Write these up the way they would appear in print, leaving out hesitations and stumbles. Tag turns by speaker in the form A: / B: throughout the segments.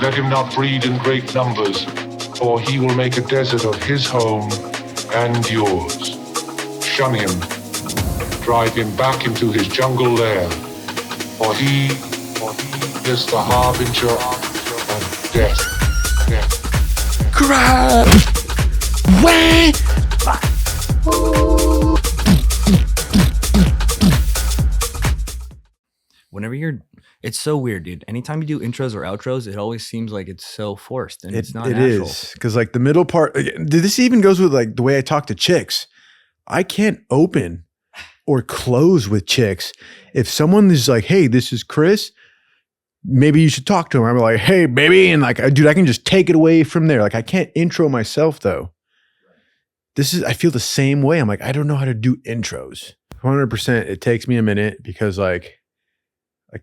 A: Let him not breed in great numbers, for he will make a desert of his home and yours. Shun him. Drive him back into his jungle lair, for he is the harbinger of death.
B: Grab! Wah! It's so weird, dude. Anytime you do intros or outros, it always seems like it's so forced and it's not natural.
C: It is, because like the middle part, this even goes with like the way I talk to chicks. I can't open or close with chicks. If someone is like, hey, this is Chris, maybe you should talk to him. I'm like, hey, baby. And like, dude, I can just take it away from there. Like I can't intro myself though. I feel the same way. I'm like, I don't know how to do intros. 100%. It takes me a minute because like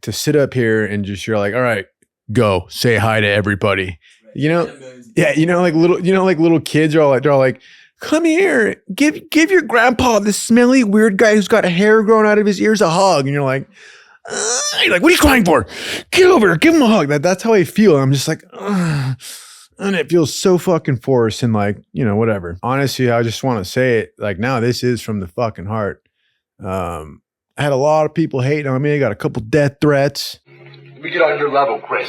C: to sit up here and just, you're like, all right, go say hi to everybody. Right. Like little kids are all like, come here, give your grandpa, this smelly weird guy who's got a hair growing out of his ears, a hug. And you're like, what are you crying for? Get over here, give him a hug. That's how I feel. I'm just like, and it feels so fucking forced and like, whatever. Honestly, I just want to say it like now, this is from the fucking heart. I had a lot of people hating on me. I got a couple death threats.
D: Let me get on your level, Chris.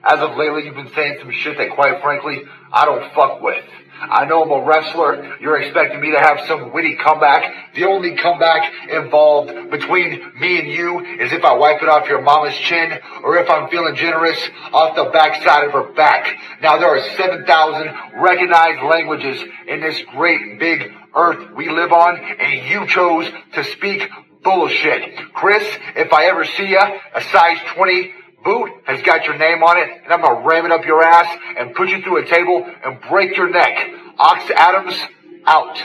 D: As of lately, you've been saying some shit that, quite frankly, I don't fuck with. I know I'm a wrestler. You're expecting me to have some witty comeback. The only comeback involved between me and you is if I wipe it off your mama's chin or if I'm feeling generous off the backside of her back. Now, there are 7,000 recognized languages in this great big earth we live on, and you chose to speak bullshit. Chris, if I ever see ya, a size 20 boot has got your name on it, and I'm gonna ram it up your ass and put you through a table and break your neck. Ox Adams, out.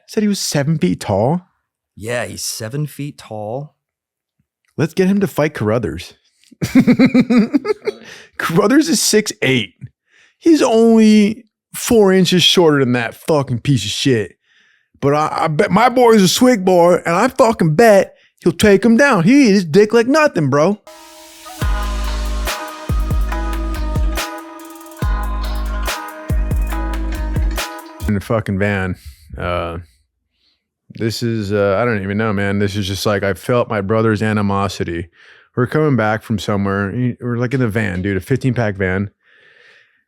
C: Said he was 7 feet tall?
B: Yeah, he's 7 feet tall.
C: Let's get him to fight Carruthers. Carruthers is 6'8". He's only 4 inches shorter than that fucking piece of shit. But I bet my boy's a swig boy, and I fucking bet he'll take him down. He eat his dick like nothing, bro. In the fucking van. This is, I don't even know, man. This is just like, I felt my brother's animosity. We're coming back from somewhere. We're like in the van, dude, a 15-pack van.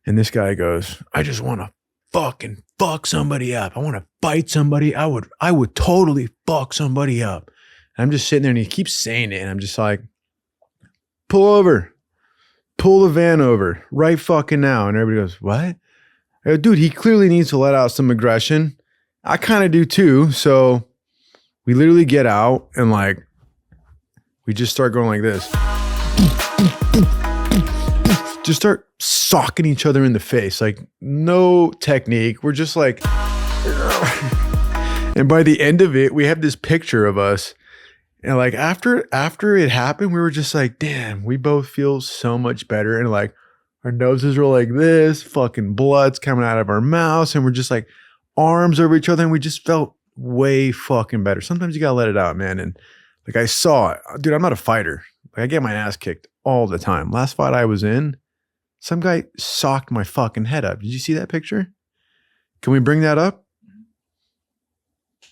C: And this guy goes, I just want to fucking fuck somebody up. I want to fight somebody. I would totally fuck somebody up. And I'm just sitting there and he keeps saying it. And I'm just like, pull over, pull the van over right fucking now. And everybody goes, what? I go, dude, he clearly needs to let out some aggression. I kind of do too. So we literally get out and like, we just start going like this. Just start socking each other in the face. Like no technique. We're just like, and by the end of it, we have this picture of us. And like after it happened, we were just like, damn, we both feel so much better. And like our noses were like this, fucking blood's coming out of our mouths. And we're just like arms over each other. And we just felt way fucking better. Sometimes you gotta let it out, man. And like I saw it, dude, I'm not a fighter. Like I get my ass kicked all the time. Last fight I was in, some guy socked my fucking head up. Did you see that picture? Can we bring that up?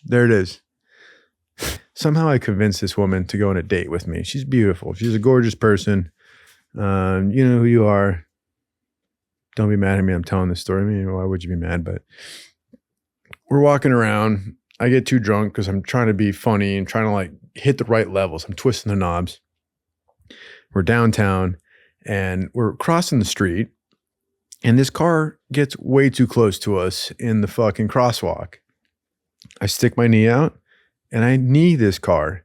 C: There it is. Somehow I convinced this woman to go on a date with me. She's beautiful. She's a gorgeous person. You know who you are. Don't be mad at me. I'm telling this story. I mean, why would you be mad? But we're walking around. I get too drunk because I'm trying to be funny and trying to like hit the right levels. I'm twisting the knobs. We're downtown and we're crossing the street and this car gets way too close to us in the fucking crosswalk. I stick my knee out and I knee this car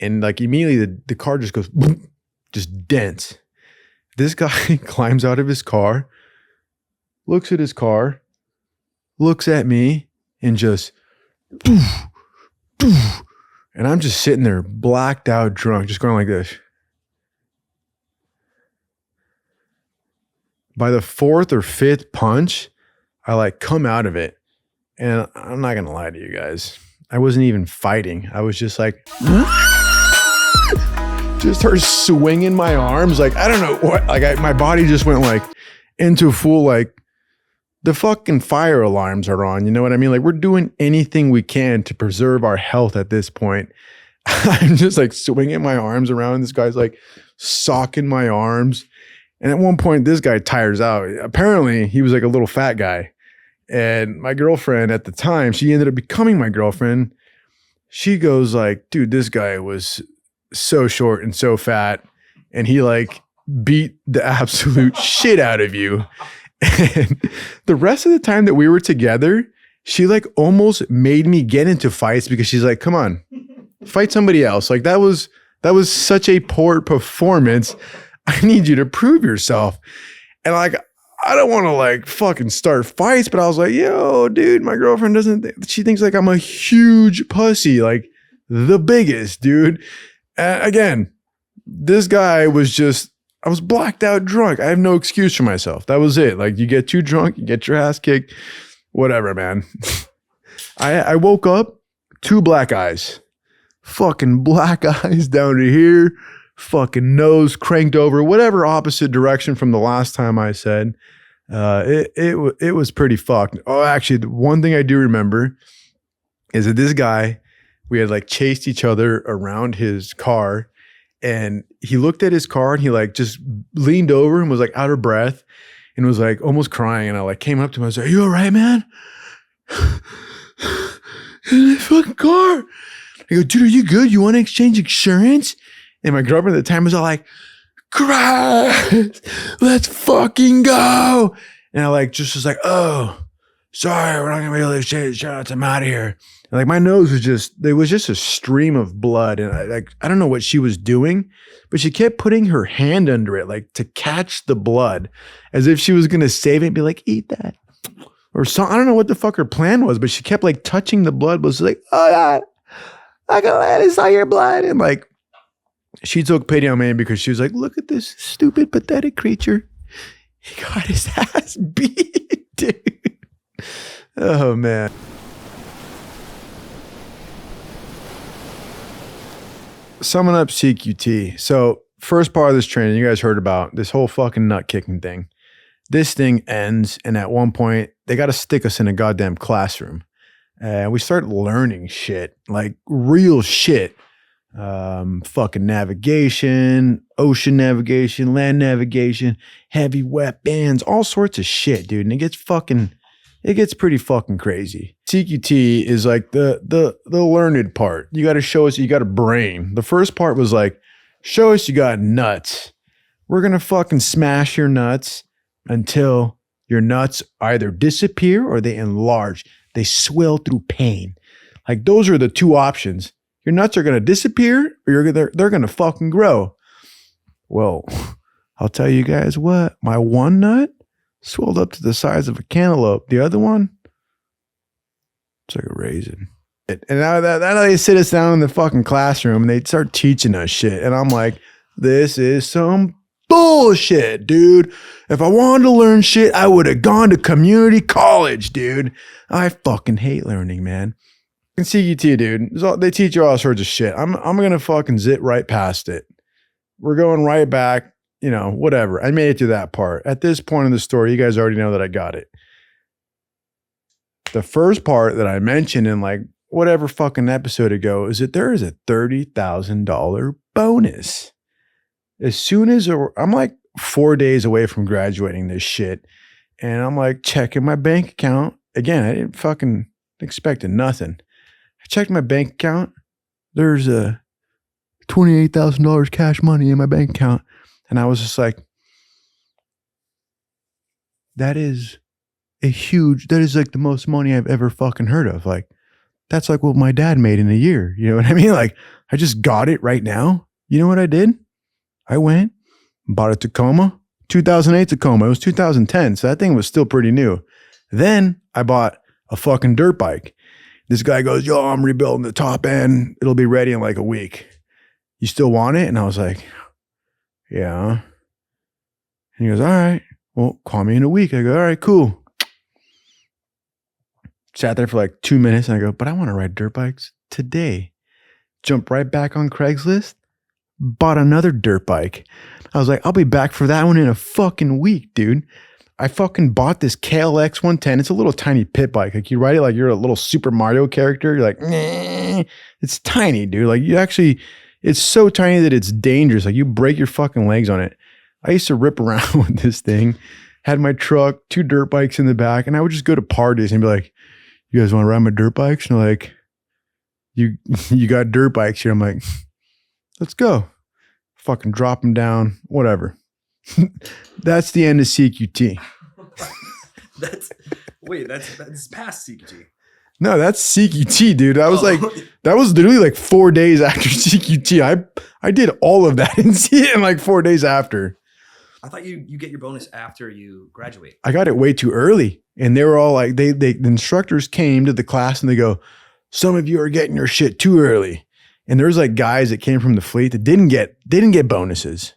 C: and like immediately the car just goes boom, just dents. This guy climbs out of his car, looks at his car, looks at me and just doof, doof. And I'm just sitting there blacked out drunk, just going like this. By the fourth or fifth punch, I like come out of it. And I'm not going to lie to you guys. I wasn't even fighting. I was just like, just her swinging my arms. Like, I don't know what, like my body just went like into full, like the fucking fire alarms are on. You know what I mean? Like we're doing anything we can to preserve our health at this point. I'm just like swinging my arms around. This guy's like socking my arms. And at one point, this guy tires out. Apparently, he was like a little fat guy. And my girlfriend at the time, she ended up becoming my girlfriend. She goes like, dude, this guy was so short and so fat. And he like beat the absolute shit out of you. And the rest of the time that we were together, she like almost made me get into fights because she's like, come on, fight somebody else. Like that was such a poor performance. I need you to prove yourself. And like, I don't want to like fucking start fights, but I was like, yo, dude, my girlfriend she thinks like I'm a huge pussy, like the biggest, dude. And again, this guy was just, I was blacked out drunk. I have no excuse for myself. That was it. Like you get too drunk, you get your ass kicked, whatever, man. I woke up, 2 black eyes, fucking black eyes down to here, fucking nose cranked over, whatever opposite direction from the last time I said. It was pretty fucked. Oh, actually, the one thing I do remember is that this guy, we had like chased each other around his car, and he looked at his car and he like just leaned over and was like out of breath and was like almost crying. And I like came up to him. I was like, "Are you all right, man? In the fucking car." I go, "Dude, are you good? You want to exchange insurance?" And my girlfriend at the time was all like, "Christ, let's fucking go." And I like just was like, "Oh, sorry, we're not gonna be able to exchange insurance. I'm out of here." And like my nose was just, there was just a stream of blood. And I don't know what she was doing, but she kept putting her hand under it, like to catch the blood as if she was going to save it and be like, "Eat that." Or something. I don't know what the fuck her plan was, but she kept like touching the blood, was like, "Oh God, I saw your blood." And like, she took pity on me because she was like, "Look at this stupid, pathetic creature. He got his ass beat, dude." Oh, man. Summing up CQT. So first part of this training, you guys heard about this whole fucking nut kicking thing. This thing ends, and at one point, they got to stick us in a goddamn classroom. And we start learning shit, like real shit. Fucking navigation, ocean navigation, land navigation, heavy weapons, all sorts of shit, dude. And it gets pretty fucking crazy. CQT is like the learned part. You got to show us you got a brain. The first part was like, show us you got nuts. We're going to fucking smash your nuts until your nuts either disappear or they enlarge. They swill through pain. Like those are the two options. Your nuts are going to disappear or they're going to fucking grow. Well, I'll tell you guys what, my one nut swelled up to the size of a cantaloupe. The other one, it's like a raisin. And now that they sit us down in the fucking classroom and they start teaching us shit. And I'm like, this is some bullshit, dude. If I wanted to learn shit, I would have gone to community college, dude. I fucking hate learning, man. And CQT, dude, they teach you all sorts of shit. I'm going to fucking zit right past it. We're going right back, you know, whatever. I made it to that part. At this point in the story, you guys already know that I got it. The first part that I mentioned in like whatever fucking episode ago is that there is a $30,000 bonus. As soon as I'm like 4 days away from graduating this shit, and I'm like checking my bank account. Again, I didn't fucking expect nothing. I checked my bank account. There's a $28,000 cash money in my bank account. And I was just like, that is like the most money I've ever fucking heard of. Like, that's like what my dad made in a year. You know what I mean? Like, I just got it right now. You know what I did? I went, bought a Tacoma, 2008 Tacoma. It was 2010, so that thing was still pretty new. Then I bought a fucking dirt bike. This guy goes, "Yo, I'm rebuilding the top end. It'll be ready in like a week. You still want it?" And I was like, "Yeah." And he goes, "All right, well, call me in a week." I go, "All right, cool." Sat there for like 2 minutes and I go, "But I want to ride dirt bikes today." Jump right back on Craigslist, bought another dirt bike. I was like, I'll be back for that one in a fucking week, dude. I fucking bought this KLX 110. It's a little tiny pit bike. Like you ride it like you're a little Super Mario character. You're like, nah. It's tiny, dude. Like you actually, it's so tiny that it's dangerous. Like you break your fucking legs on it. I used to rip around with this thing. Had my truck, 2 dirt bikes in the back, and I would just go to parties and be like, you guys want to ride my dirt bikes? And they're like, you got dirt bikes here. I'm like, let's go. Fucking drop them down, whatever. That's the end of CQT.
B: That's past CQT.
C: No, that's CQT, dude. I was like, that was literally like 4 days after CQT. I did all of that in like 4 days after.
B: I thought you get your bonus after you graduate.
C: I got it way too early. And they were all like, the instructors came to the class and they go, some of you are getting your shit too early. And there's like guys that came from the fleet that didn't get bonuses.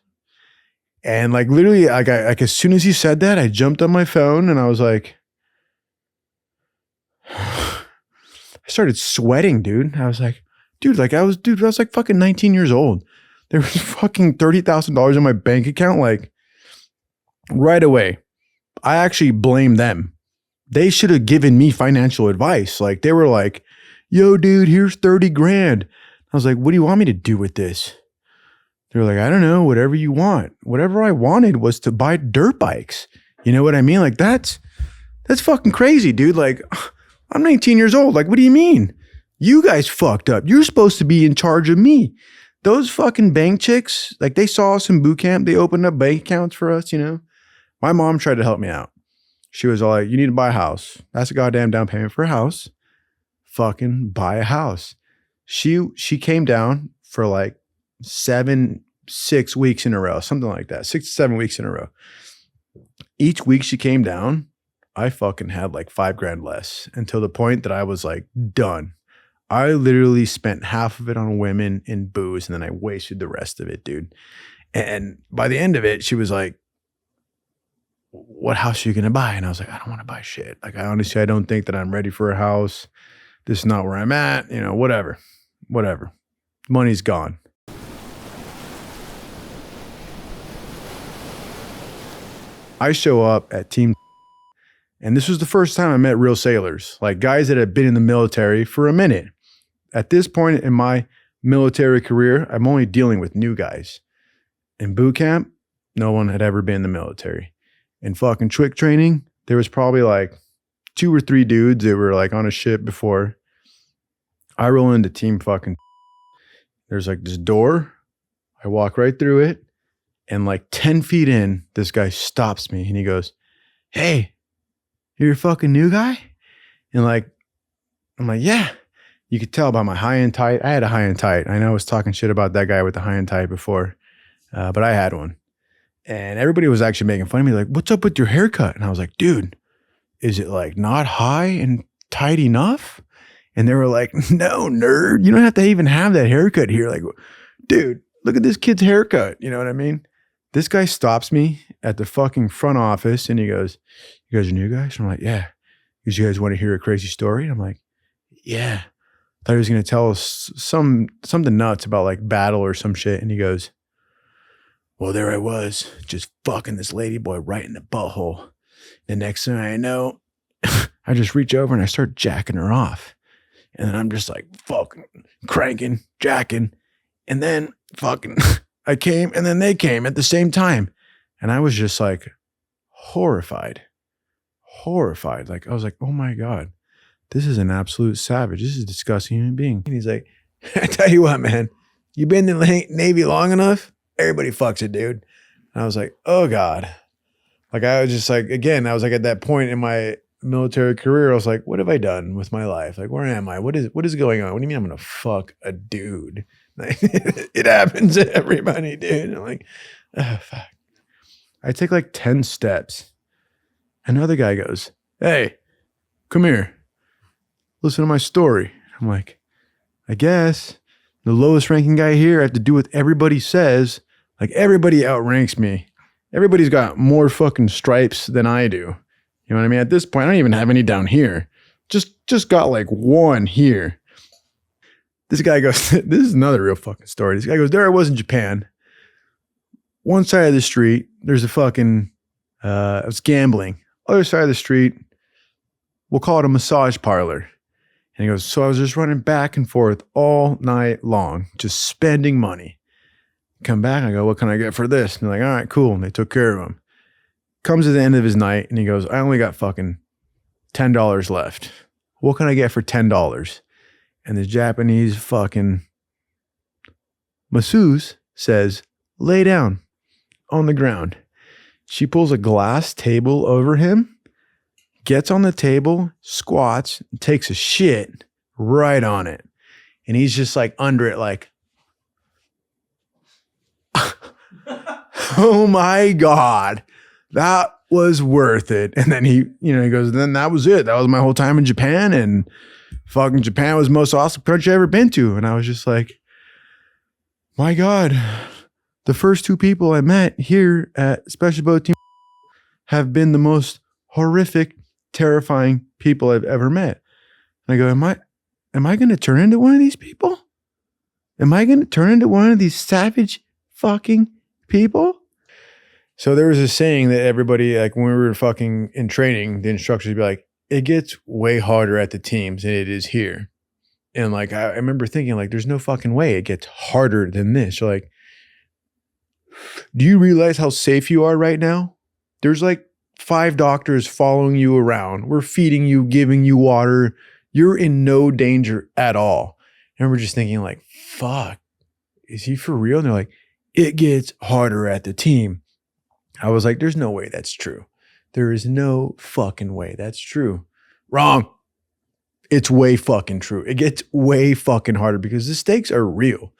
C: And like literally, like as soon as he said that, I jumped on my phone and I was like, I started sweating, dude. I was like, I was like fucking 19 years old. There was fucking $30,000 in my bank account. Like right away, I actually blame them. They should have given me financial advice. Like they were like, yo, dude, here's 30 grand. I was like, what do you want me to do with this? They were like, I don't know, whatever you want. Whatever I wanted was to buy dirt bikes. You know what I mean? Like that's fucking crazy, dude. Like I'm 19 years old. Like, what do you mean? You guys fucked up. You're supposed to be in charge of me. Those fucking bank chicks, like they saw us in boot camp. They opened up bank accounts for us, you know? My mom tried to help me out. She was all like, you need to buy a house. That's a goddamn down payment for a house. Fucking buy a house. She came down for like 6 weeks in a row, something like that. 6 to 7 weeks in a row. Each week she came down, I fucking had like $5 grand less until the point that I was like done. I literally spent half of it on women and booze and then I wasted the rest of it, dude. And by the end of it, she was like, what house are you going to buy? And I was like, I don't want to buy shit. Like, I don't think that I'm ready for a house. This is not where I'm at, you know, whatever. Money's gone. I show up at team, and this was the first time I met real sailors, like guys that had been in the military for a minute. At this point in my military career, I'm only dealing with new guys. In boot camp, no one had ever been in the military. In fucking trick training, there was probably like 2 or 3 dudes that were like on a ship before. I roll into team fucking. There's like this door. I walk right through it. And like 10 feet in, this guy stops me and he goes, hey, you're a fucking new guy? And like, I'm like, yeah. You could tell by my high and tight. I had a high and tight. I know I was talking shit about that guy with the high and tight before, but I had one. And everybody was actually making fun of me, like, what's up with your haircut? And I was like, dude, is it like not high and tight enough? And they were like, no, nerd, you don't have to even have that haircut here. Like, dude, look at this kid's haircut. You know what I mean? This guy stops me at the fucking front office and he goes, you guys are new guys? And I'm like, yeah. Because you guys want to hear a crazy story? And I'm like, yeah. I thought he was going to tell us something nuts about like battle or some shit. And he goes, well, there I was, just fucking this lady boy right in the butthole. The next thing I know, I just reach over and I start jacking her off. And then I'm just like fucking cranking, jacking. And then fucking I came and then they came at the same time. And I was just like horrified. Like, I was like, oh my God, this is an absolute savage. This is a disgusting human being. And he's like, I tell you what, man, you been in the Navy long enough? Everybody fucks it, dude. And I was like, oh God. Like, I was just like, again, I was like at that point in my military career, I was like, what have I done with my life? Like, where am I? What is going on? What do you mean I'm going to fuck a dude? Like, it happens to everybody, dude. And I'm like, oh, fuck. I take like 10 steps. Another guy goes, hey, come here. Listen to my story. I'm like, I guess the lowest ranking guy here, I have to do what everybody says. Like, everybody outranks me. Everybody's got more fucking stripes than I do. You know what I mean? At this point, I don't even have any down here. Just got like 1 here. This guy goes, this is another real fucking story. This guy goes, there I was in Japan. One side of the street, there's a fucking, it was gambling. Other side of the street, we'll call it a massage parlor. And he goes, so I was just running back and forth all night long, just spending money. Come back, I go, what can I get for this? And they're like, all right, cool. And they took care of him. Comes to the end of his night and he goes, I only got fucking $10 left. What can I get for $10? And the Japanese fucking masseuse says, lay down on the ground. She pulls a glass table over him, gets on the table, squats, and takes a shit right on it. And he's just like under it like, oh my God, that was worth it. And then he goes, then that was it. That was my whole time in Japan. And fucking Japan was the most awesome country I've ever been to. And I was just like, my God, the first two people I met here at Special Boat Team have been the most horrific, terrifying people I've ever met. And I go, am I going to turn into one of these people? Am I going to turn into one of these savage fucking people? So there was a saying that everybody, like when we were fucking in training, the instructors would be like, it gets way harder at the teams than it is here. And like, I remember thinking like, there's no fucking way it gets harder than this. So like, do you realize how safe you are right now? There's like 5 doctors following you around. We're feeding you, giving you water. You're in no danger at all. And we're just thinking like, fuck, is he for real? And they're like, it gets harder at the team. I was like, there's no way that's true. There is no fucking way that's true. Wrong. It's way fucking true. It gets way fucking harder because the stakes are real.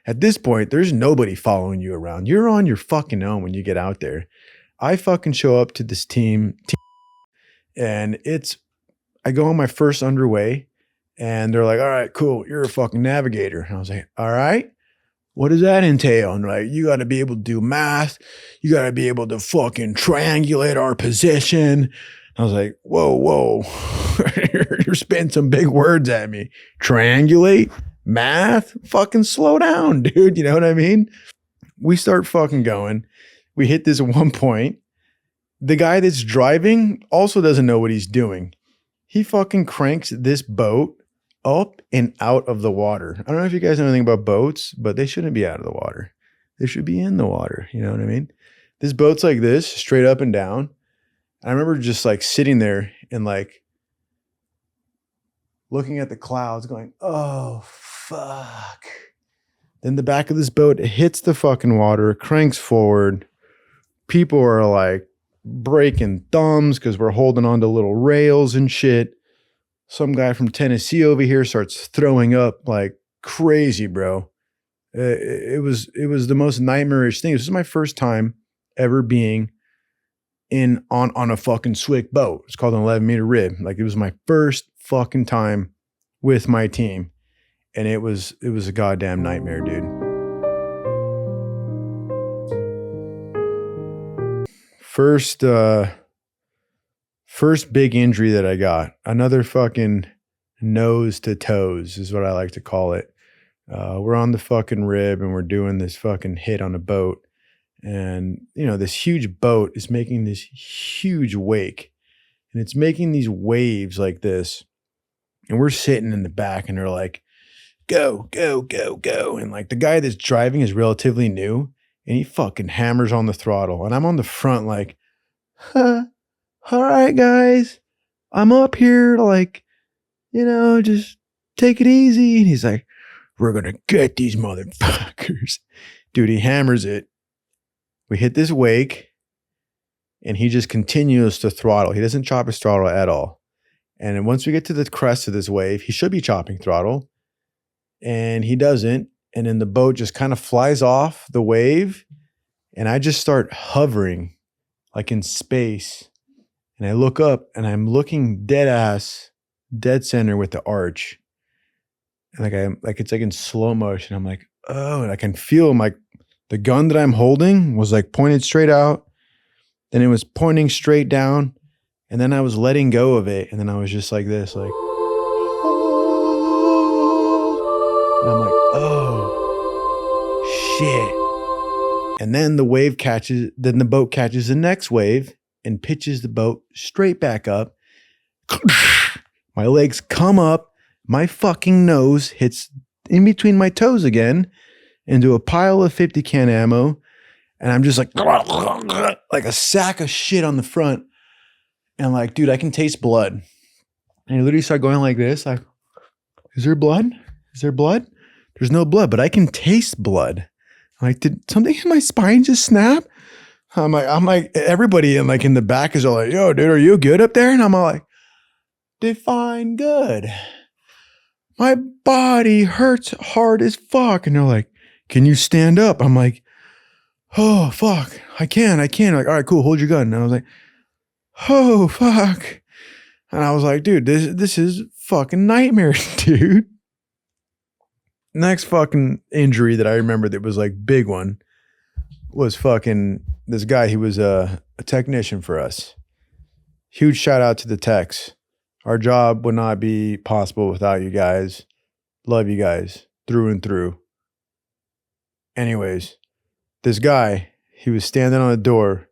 C: At this point, there's nobody following you around. You're on your fucking own when you get out there. I fucking show up to this team and I go on my first underway and they're like, all right, cool. You're a fucking navigator. And I was like, all right, what does that entail? And like, you got to be able to do math. You got to be able to fucking triangulate our position. I was like, whoa. You're spitting some big words at me. Triangulate? Math? Fucking slow down, dude. You know what I mean? We start fucking going. We hit this at one point. The guy that's driving also doesn't know what he's doing. He fucking cranks this boat up and out of the water. I don't know if you guys know anything about boats, but they shouldn't be out of the water. They should be in the water. You know what I mean? This boat's like this, straight up and down. I remember just like sitting there and like looking at the clouds going, oh, fuck. Then the back of this boat hits the fucking water, cranks forward. People are like breaking thumbs because we're holding on to little rails and shit. Some guy from Tennessee over here starts throwing up like crazy, bro. It was the most nightmarish thing. This is my first time ever being on a fucking swick boat. It's called an 11-meter rib. Like it was my first fucking time with my team. And it was a goddamn nightmare, dude. First big injury that I got, another fucking nose to toes is what I like to call it. We're on the fucking rib and we're doing this fucking hit on a boat. And, this huge boat is making this huge wake. And it's making these waves like this. And we're sitting in the back and they're like, go, go, go, go. And like the guy that's driving is relatively new and he fucking hammers on the throttle. And I'm on the front like, all right, guys, I'm up here. Like, just take it easy. And he's like, we're going to get these motherfuckers. Dude, he hammers it. We hit this wake and he just continues to throttle. He doesn't chop his throttle at all. And then once we get to the crest of this wave, he should be chopping throttle and he doesn't. And then the boat just kind of flies off the wave and I just start hovering like in space. And I look up and I'm looking dead center with the arch. And it's like in slow motion. I'm like, oh, and I can feel the gun that I'm holding was like pointed straight out. Then it was pointing straight down. And then I was letting go of it. And then I was just like this, like, oh. And Oh, shit. And then the boat catches the next wave and pitches the boat straight back up. My legs come up. My fucking nose hits in between my toes again into a pile of 50 can ammo. And I'm just like a sack of shit on the front. And like, dude, I can taste blood. And I literally start going like this. Like, is there blood? Is there blood? There's no blood, but I can taste blood. I'm like, did something in my spine just snap? I'm like, everybody in the back is all like, yo, dude, are you good up there? And I'm all like, define good. My body hurts hard as fuck. And they're like, can you stand up? I'm like, oh, fuck. I can. Like, all right, cool. Hold your gun. And I was like, oh, fuck. And I was like, dude, this is fucking nightmare, dude. Next fucking injury that I remember that was like big one was fucking this guy. He was a technician for us. Huge shout out to the techs. Our job would not be possible without you guys. Love you guys through and through. Anyways, this guy, he was standing on a door.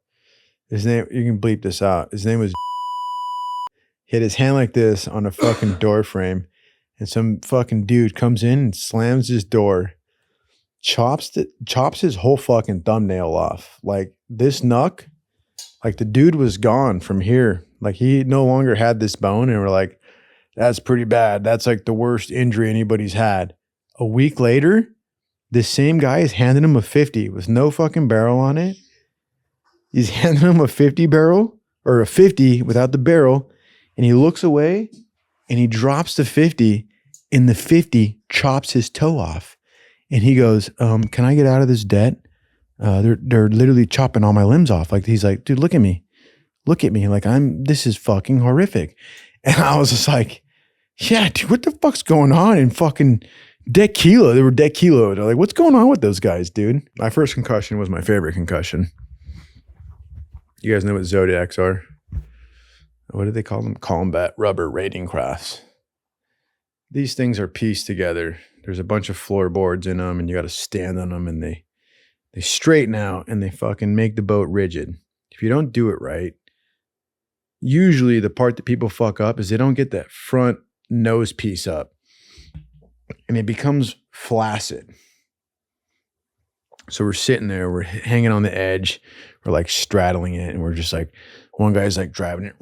C: His name, you can bleep this out. His name was he had his hand like this on a fucking door frame. And some fucking dude comes in and slams his door, chops his whole fucking thumbnail off. Like this knuck, like the dude was gone from here. Like he no longer had this bone. And we're like, that's pretty bad. That's like the worst injury anybody's had. A week later, this same guy is handing him a 50 with no fucking barrel on it. He's handing him a 50 barrel or a 50 without the barrel. And he looks away and he drops the 50 and the 50 chops his toe off. And he goes, can I get out of this debt? They're literally chopping all my limbs off. Like, he's like, dude, look at me. Look at me. Like this is fucking horrific. And I was just like, yeah, dude, what the fuck's going on in fucking Deck Kilo? They were Deck Kilo. They're like, what's going on with those guys, dude? My first concussion was my favorite concussion. You guys know what Zodiacs are? What do they call them? Combat rubber raiding crafts. These things are pieced together. There's a bunch of floorboards in them and you got to stand on them and they straighten out and they fucking make the boat rigid. If you don't do it right, usually the part that people fuck up is they don't get that front nose piece up and it becomes flaccid. So we're sitting there, we're hanging on the edge, we're like straddling it and we're just like, one guy's like driving it.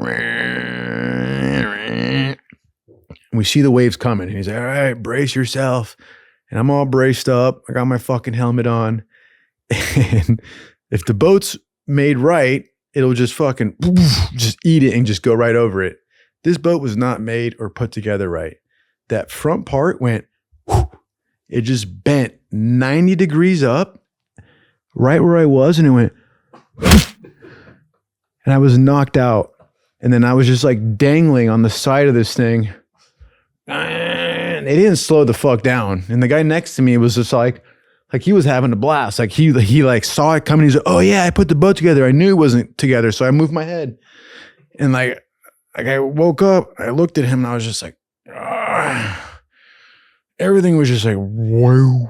C: And we see the waves coming. And he's like, all right, brace yourself. And I'm all braced up. I got my fucking helmet on. And if the boat's made right, it'll just fucking just eat it and just go right over it. This boat was not made or put together right. That front part went, it just bent 90 degrees up right where I was. And it went, and I was knocked out. And then I was just like dangling on the side of this thing. And it didn't slow the fuck down. And the guy next to me was just like he was having a blast. Like he like saw it coming. He's like, oh yeah, I put the boat together. I knew it wasn't together. So I moved my head. And like I woke up, I looked at him and I was just like, ah. Everything was just like, whoa.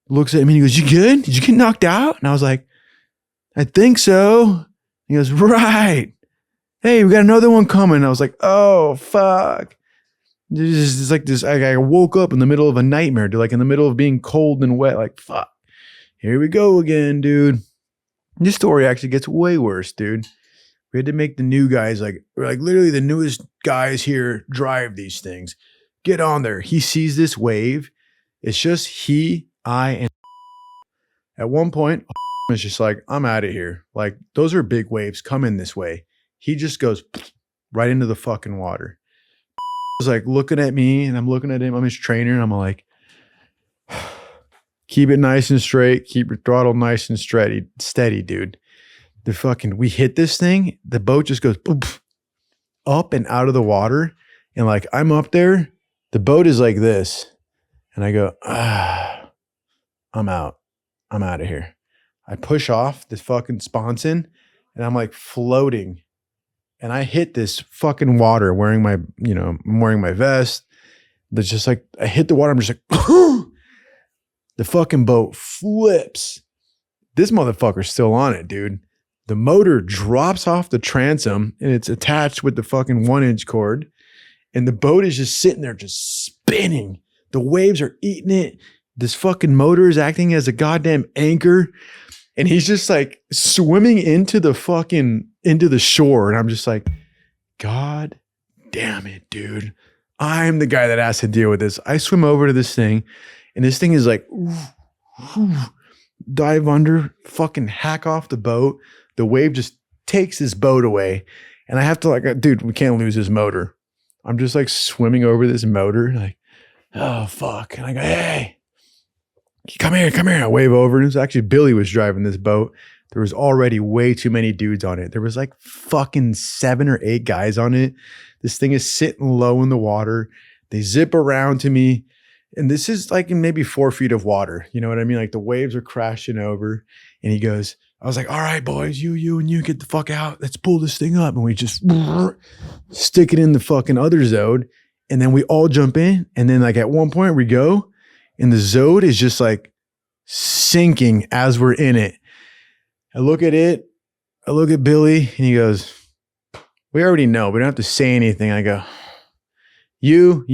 C: Looks at me and he goes, you good? Did you get knocked out? And I was like, I think so. He goes, right. Hey, we got another one coming. I was like, oh, fuck. It's like this. I woke up in the middle of a nightmare, dude, like in the middle of being cold and wet. Like, fuck. Here we go again, dude. This story actually gets way worse, dude. We had to make the new guys, like literally the newest guys here drive these things. Get on there. He sees this wave. It's just he, I, and at one point, it's just like, I'm out of here. Like, those are big waves coming this way. He just goes right into the fucking water. Was like looking at me and I'm looking at him. I'm his trainer and I'm like, keep it nice and straight. Keep your throttle nice and steady, dude. We hit this thing. The boat just goes up and out of the water. And like, I'm up there. The boat is like this. And I go, I'm out. I'm out of here. I push off this fucking sponson and I'm like floating. And I hit this fucking water wearing my, I'm wearing my vest. There's just like, I hit the water. I'm just like, the fucking boat flips. This motherfucker's still on it, dude. The motor drops off the transom and it's attached with the fucking 1-inch cord. And the boat is just sitting there, just spinning. The waves are eating it. This fucking motor is acting as a goddamn anchor. And he's just like swimming into the shore. And I'm just like, God damn it, dude. I'm the guy that has to deal with this. I swim over to this thing and this thing is like, dive under, fucking hack off the boat. The wave just takes this boat away. And I have to like, dude, we can't lose this motor. I'm just like swimming over this motor, like, oh, fuck. And I go, hey, come here. I wave over. And it was actually Billy was driving this boat. There was already way too many dudes on it. There was like fucking 7 or 8 guys on it. This thing is sitting low in the water. They zip around to me. And this is like in maybe 4 feet of water. You know what I mean? Like the waves are crashing over. And he goes, I was like, all right, boys, you and you get the fuck out. Let's pull this thing up. And we just stick it in the fucking other Zode. And then we all jump in. And then like at one point we go and the Zode is just like sinking as we're in it. I look at it. I look at Billy and he goes, we already know. We don't have to say anything. I go, you,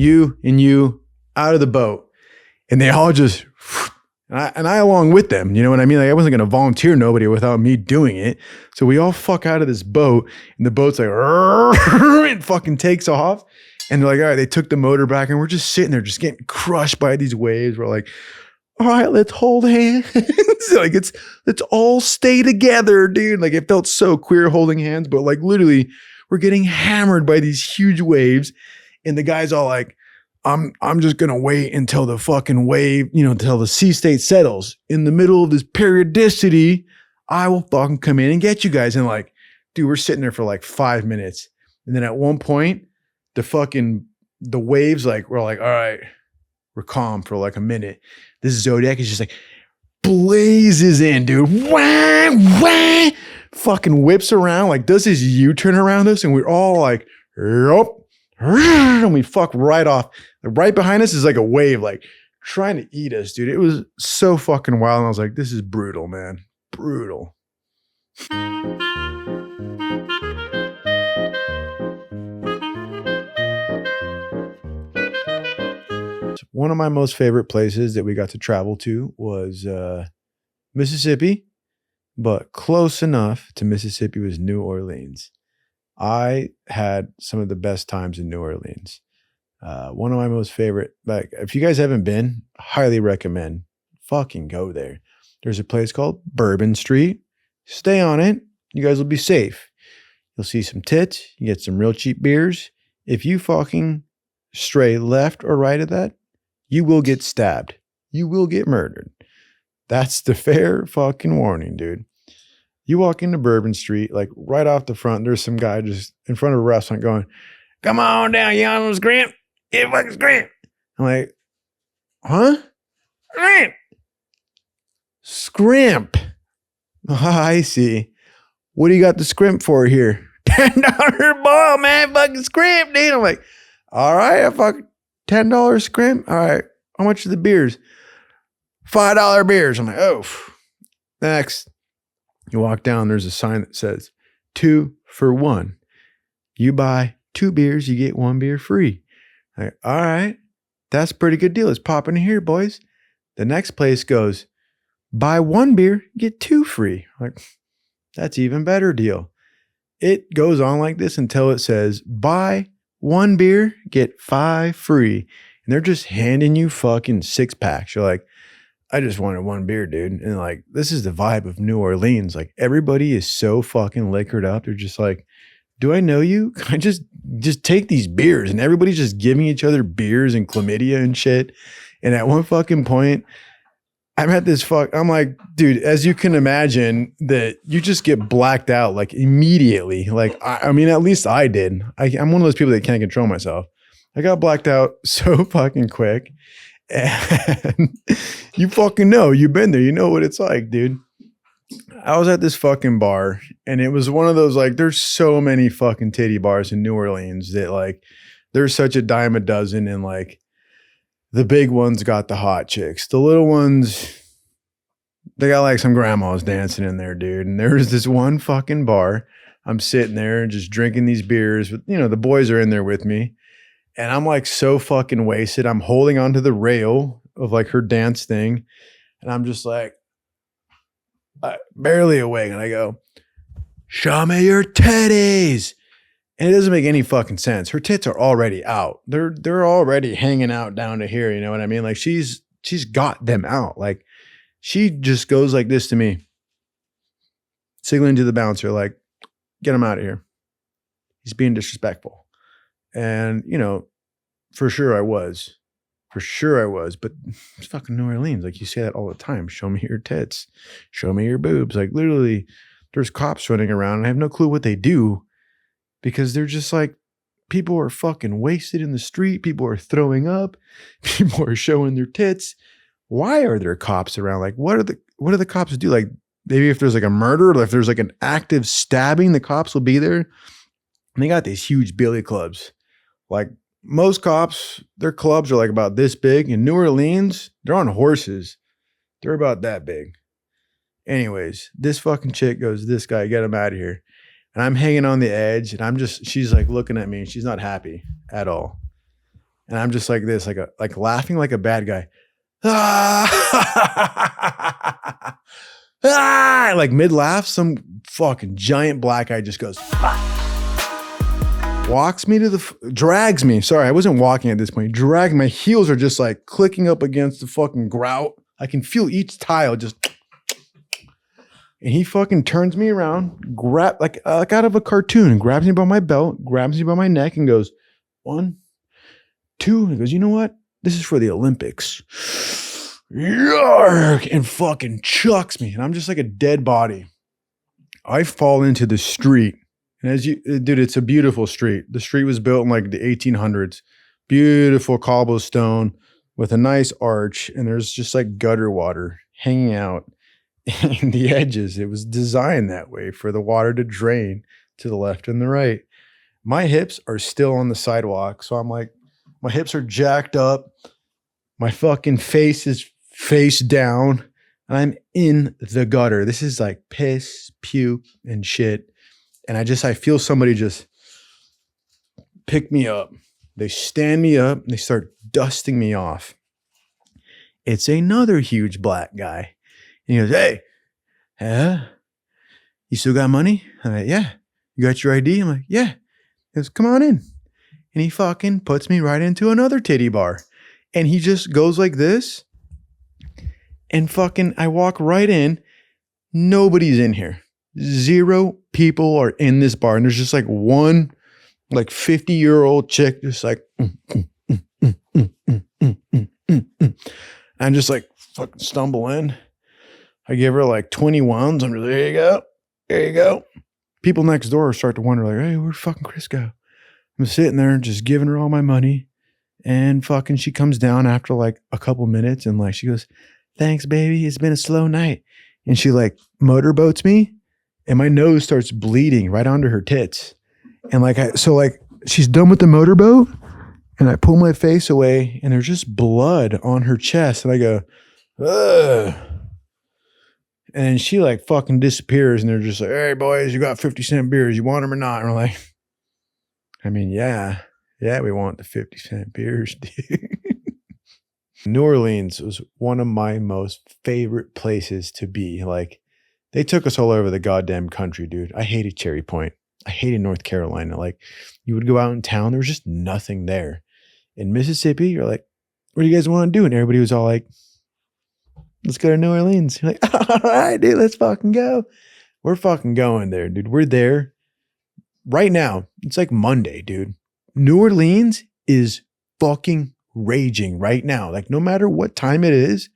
C: and you out of the boat. And they all just, and I along with them, you know what I mean? Like I wasn't going to volunteer nobody without me doing it. So we all fuck out of this boat and the boat's like, it fucking takes off. And they're like, all right, they took the motor back and we're just sitting there just getting crushed by these waves. We're like, all right, let's hold hands. Like let's all stay together, dude. Like it felt so queer holding hands, but like literally we're getting hammered by these huge waves. And the guy's all like, I'm just going to wait until the fucking wave, until the sea state settles. In the middle of this periodicity, I will fucking come in and get you guys. And like, dude, we're sitting there for like 5 minutes. And then at one point, the waves, like, we're like, all right, we're calm for like a minute. This Zodiac is just like blazes in, dude. Wah, wah, fucking whips around, like does his U-turn around us. And we're all like, yup. And we fuck right off. Right behind us is like a wave, like trying to eat us, dude. It was so fucking wild. And I was like, this is brutal, man. Brutal. One of my most favorite places that we got to travel to was Mississippi, but close enough to Mississippi was New Orleans. I had some of the best times in New Orleans. One of my most favorite, like if you guys haven't been, highly recommend fucking go there. There's a place called Bourbon Street. Stay on it. You guys will be safe. You'll see some tits. You get some real cheap beers. If you fucking stray left or right of that, you will get stabbed. You will get murdered. That's the fair fucking warning, dude. You walk into Bourbon Street, like right off the front, there's some guy just in front of a restaurant going, come on down, you want some scrimp? Get fucking scrimp. I'm like, huh? Scrimp. Scrimp. Oh, I see. What do you got the scrimp for here? $10 ball, man. Fucking scrimp, dude. I'm like, all right, a fucking $10 scrimp. All right. How much are the beers? $5 beers. I'm like, oh. Next. You walk down, there's a sign that says 2 for 1. You buy 2 beers, you get 1 beer free. Like, all right, that's a pretty good deal. Let's pop in here, boys. The next place goes, buy 1 beer, get 2 free. Like, that's even better deal. It goes on like this until it says, buy 1 beer, get 5 free. And they're just handing you fucking 6-packs. You're like, I just wanted 1 beer, dude. And like, this is the vibe of New Orleans. Like everybody is so fucking liquored up. They're just like, do I know you? Can I just take these beers? And everybody's just giving each other beers and chlamydia and shit. And at one fucking point, I'm at this I'm like, dude, as you can imagine that you just get blacked out like immediately. Like, I mean, at least I did. I'm one of those people that can't control myself. I got blacked out so fucking quick. And you fucking know, you've been there, you know what it's like, dude. I was at this fucking bar and it was one of those, like, there's so many fucking titty bars in New Orleans that like, there's such a dime a dozen. And like, The big ones got the hot chicks. The little ones, they got like some grandmas dancing in there, dude. And there's this one fucking bar. I'm sitting there just drinking these beers. But, you know, the boys are in there with me. And I'm like so fucking wasted. I'm holding onto the rail of like her dance thing. And I'm just like barely awake. And I go, show me your titties. And it doesn't make any fucking sense. Her tits are already out. They're already hanging out down to here. You know what I mean? Like she's got them out. Like she just goes like this to me, signaling to the bouncer, like, get him out of here. He's being disrespectful. And, you know, for sure I was. But it's fucking New Orleans. Like you say that all the time. Show me your tits. Show me your boobs. Like literally there's cops running around and I have no clue what they do. Because they're just like, people are fucking wasted in the street. People are throwing up. People are showing their tits. Why are there cops around? Like, what do the cops do? Like, maybe if there's like a murder, or if there's like an active stabbing, the cops will be there. And they got these huge billy clubs. Like most cops, their clubs are like about this big. In New Orleans, they're on horses. They're about that big. Anyways, this fucking chick goes, this guy, get him out of here. And I'm hanging on the edge and she's like looking at me and she's not happy at all. And I'm just like this, like laughing like a bad guy. Like mid laugh, some fucking giant black guy just goes, walks me to drags me. Sorry, I wasn't walking at this point. Dragged, my heels are just like clicking up against the fucking grout. I can feel each tile just. And he fucking turns me around, like out of a cartoon, grabs me by my belt, grabs me by my neck and goes, 1, 2. And he goes, you know what? This is for the Olympics. Yark! And fucking chucks me. And I'm just like a dead body. I fall into the street. And dude, it's a beautiful street. The street was built in like the 1800s. Beautiful cobblestone with a nice arch. And there's just like gutter water hanging out. And the edges, it was designed that way for the water to drain to the left and the right. My hips are still on the sidewalk. So I'm like, my hips are jacked up. My fucking face is face down. And I'm in the gutter. This is like piss, puke, and shit. And I feel somebody just pick me up. They stand me up and they start dusting me off. It's another huge black guy. And he goes, hey, you still got money? I'm like, yeah. You got your ID? I'm like, yeah. He goes, come on in. And he fucking puts me right into another titty bar. And he just goes like this. And fucking, I walk right in. Nobody's in here. 0 people are in this bar. And there's just like one, like 50-year-old chick just like, I'm just like fucking stumble in. I give her like 21s. I'm just, there you go. There you go. People next door start to wonder like, hey, where'd fucking Chris go? I'm sitting there just giving her all my money. And fucking she comes down after like a couple minutes and like she goes, thanks, baby. It's been a slow night. And she like motorboats me and my nose starts bleeding right onto her tits. And like, so she's done with the motorboat and I pull my face away and there's just blood on her chest. And I go, ugh. And she like fucking disappears and they're just like, hey boys, you got 50-cent beers. You want them or not? And we're like, I mean, yeah, we want the 50-cent beers, dude. New Orleans was one of my most favorite places to be. Like, they took us all over the goddamn country, dude. I hated Cherry Point. I hated North Carolina. Like, you would go out in town, there was just nothing there. In Mississippi, you're like, what do you guys want to do? And everybody was all like, let's go to New Orleans. You're like, all right, dude, let's fucking go. We're fucking going there, dude. We're there right now. It's like Monday, dude. New Orleans is fucking raging right now. Like, no matter what time it is,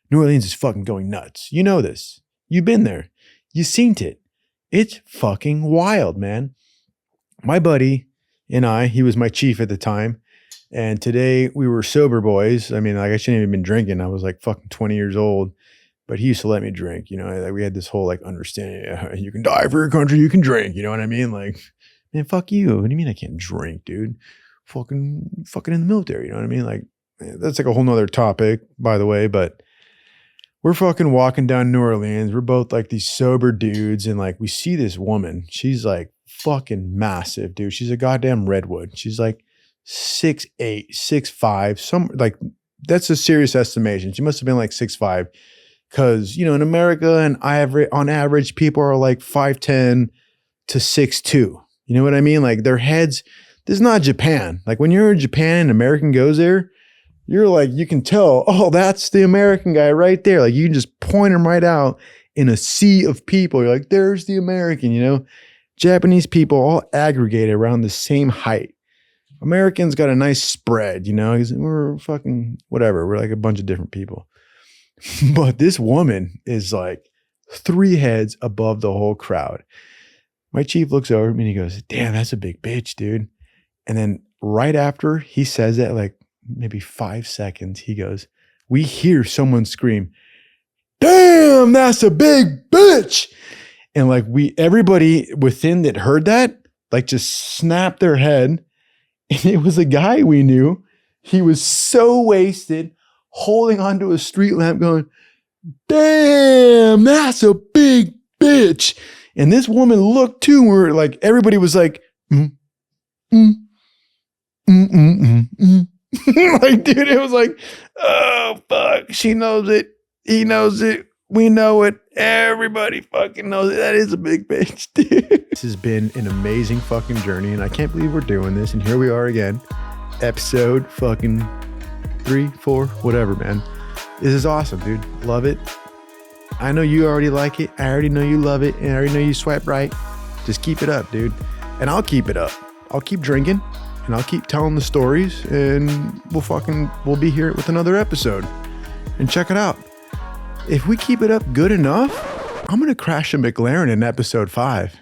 C: New Orleans is fucking going nuts. You know this. You've been there. You've seen it. It's fucking wild, man. My buddy and he was my chief at the time. And today we were sober boys. I mean, like, I shouldn't have even been drinking. I was like fucking 20 years old, but he used to let me drink. You know, like, we had this whole like understanding. You can die for your country. You can drink. You know what I mean? Like, man, fuck you. What do you mean I can't drink, dude? Fucking in the military. You know what I mean? Like, that's like a whole nother topic, by the way, but we're fucking walking down New Orleans. We're both like these sober dudes. And like, we see this woman. She's like fucking massive, dude. She's a goddamn redwood. She's like 6'8", 6'5", some like, that's a serious estimation. She must have been like 6'5", because, you know, in America and on average, people are like 5'10" to 6'2". You know what I mean? Like their heads, this is not Japan. Like when you're in Japan and an American goes there, you're like, you can tell, oh, that's the American guy right there. Like you can just point him right out in a sea of people. You're like, there's the American, you know? Japanese people all aggregated around the same height. Americans got a nice spread, you know? We're fucking whatever. We're like a bunch of different people. But this woman is like 3 heads above the whole crowd. My chief looks over at me and he goes, damn, that's a big bitch, dude. And then right after he says that, like maybe 5 seconds, he goes, we hear someone scream, damn, that's a big bitch. And like everybody within that heard that, like just snapped their head. And it was a guy we knew. He was so wasted, holding onto a street lamp going, damn, that's a big bitch. And this woman looked too, where like everybody was like, like, dude, it was like, oh, fuck. She knows it. He knows it. We know it. Everybody fucking knows it. That is a big bitch, dude. This has been an amazing fucking journey, and I can't believe we're doing this. And here we are again. Episode fucking 3, 4, whatever, man. This is awesome, dude. Love it. I know you already like it. I already know you love it. And I already know you swipe right. Just keep it up, dude. And I'll keep it up. I'll keep drinking. And I'll keep telling the stories. And we'll be here with another episode. And check it out. If we keep it up good enough, I'm going to crash a McLaren in episode 5.